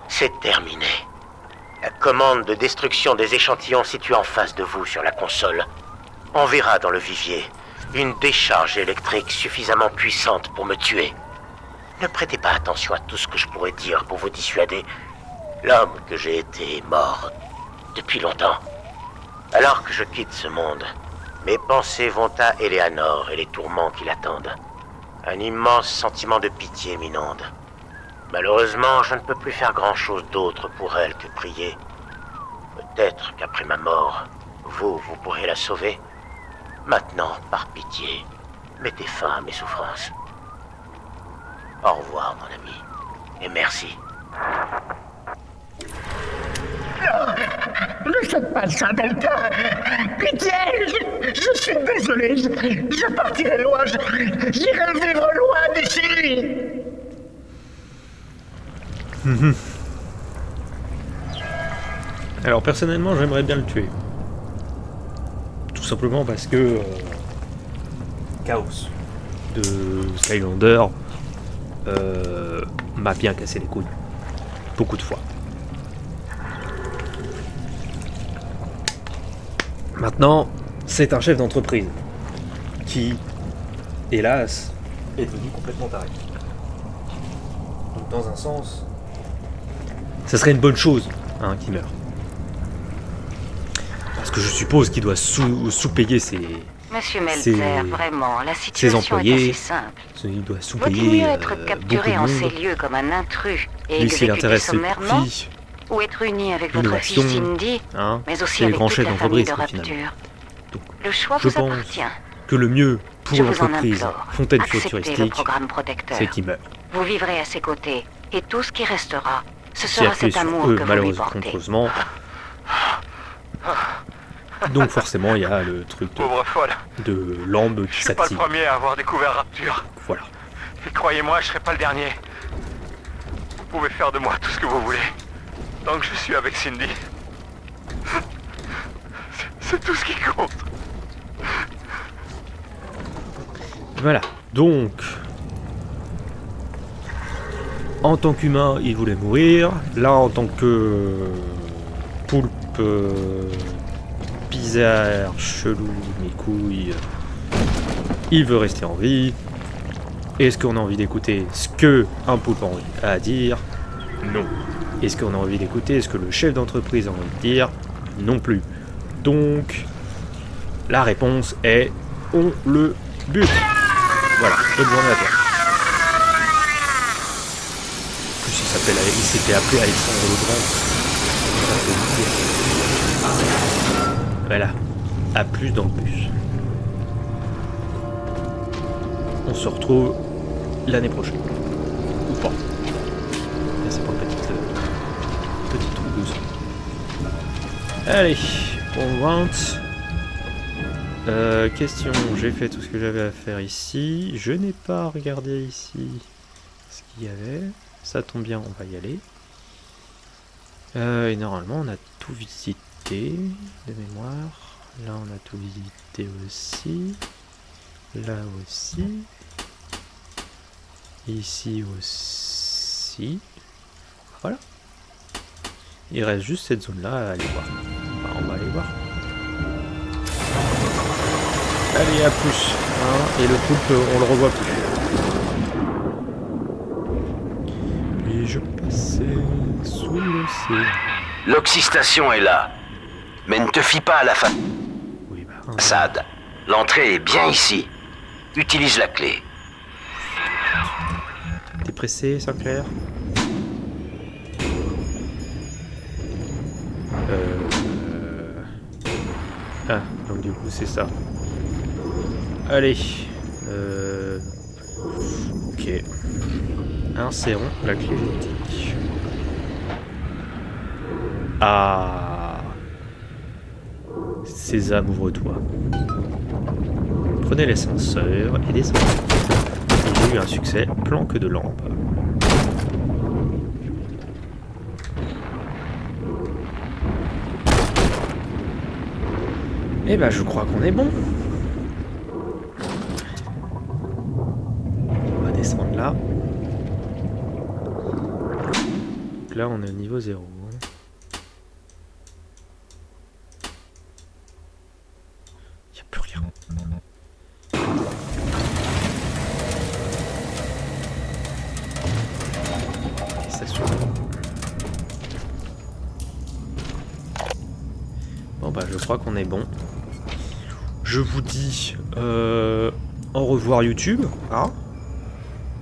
C'est terminé. La commande de destruction des échantillons située en face de vous sur la console enverra dans le vivier une décharge électrique suffisamment puissante pour me tuer. Ne prêtez pas attention à tout ce que je pourrais dire pour vous dissuader. L'homme que j'ai été est mort depuis longtemps. Alors que je quitte ce monde, mes pensées vont à Eleanor et les tourments qui l'attendent. Un immense sentiment de pitié m'inonde. Malheureusement, je ne peux plus faire grand-chose d'autre pour elle que prier. Peut-être qu'après ma mort, vous pourrez la sauver. Maintenant, par pitié, mettez fin à mes souffrances. Au revoir, mon ami. Et merci. Ne faites pas ça, Delta. Pitié, je suis désolé. Je partirai loin. J'irai vivre loin d'ici. Alors personnellement, j'aimerais bien le tuer. Tout simplement parce que Chaos de Skylander m'a bien cassé les couilles. Beaucoup de fois. Maintenant, c'est un chef d'entreprise qui, hélas, est devenu complètement taré. Donc dans un sens, ça serait une bonne chose qu'il meure. Parce que je suppose qu'il doit sous-payer ses... Monsieur Meltzer, vraiment, la ses situation employés. est assez simple. Il doit Vaut-il sous-payer mieux être capturé en beaucoup de ces monde. lieux comme un intrus et Lui, ce qui exécuté l'intéresse, c'est le sommairement, profit, ou être uni avec votre fille l'innovation, Cindy, mais aussi c'est les avec grands toute chefs la famille d'entreprise, de finalement. Rapture. Donc, Le choix je vous pense appartient. que le mieux pour Je vous en l'entreprise implore, Fontaine acceptez le Futuristique, programme protecteur. c'est qu'il meurt. Vous vivrez à ses côtés, et tout ce qui restera, ce Si sera appuyé cet sur amour eux, que vous lui malheureusement. portez. Donc forcément, il y a le truc Pauvre folle, de Lamb je qui suis pas le s'active. premier à avoir découvert Rapture. Voilà. Et croyez-moi, je serai pas le dernier. Vous pouvez faire de moi tout ce que vous voulez. Tant que je suis avec Cindy. C'est tout ce qui compte. Voilà, donc... En tant qu'humain, il voulait mourir. Là, en tant que... poulpe... bizarre, chelou, mes couilles... il veut rester en vie. Est-ce qu'on a envie d'écouter ce que un poulpe a envie à dire? Non. Est-ce qu'on a envie d'écouter ce que le chef d'entreprise a envie de dire? Non plus. Donc, la réponse est on le bute. Voilà, bonne journée à toi. En plus, il s'était appelé Alexandre le Grand. Voilà, à plus dans le bus. On se retrouve l'année prochaine. Ou pas. Là, c'est pas une petite troupeuse. Allez, on rentre. Question, j'ai fait tout ce que j'avais à faire ici. Je n'ai pas regardé ici ce qu'il y avait. Ça tombe bien, on va y aller. Et normalement, on a tout visité de mémoire. Là, on a tout visité aussi. Là aussi. Ici aussi. Voilà. Il reste juste cette zone-là à aller voir. Enfin, on va aller voir. Allez, à plus. Hein, et le poulpe, on le revoit plus. Puis-je passer sous l'océan? L'oxystation est là. Mais ne te fie pas à la Oui, façade. L'entrée est bien ici. Utilise la clé. T'es pressé, Sinclair? Ah, donc du coup c'est ça. Allez. Ok. Insérons la clé génétique. Ah. Sésame, ouvre-toi. Prenez l'ascenseur et descendez. J'ai eu un succès, planque de lampe. Eh ben, je crois qu'on est bon. On va descendre là. Donc là, on est au niveau 0. Il n'y a plus rien. Et ça s'ouvre. Bon bah, je crois qu'on est bon. Je vous dis au revoir YouTube, hein,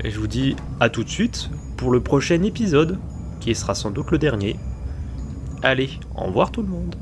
et je vous dis à tout de suite pour le prochain épisode, qui sera sans doute le dernier. Allez, au revoir tout le monde.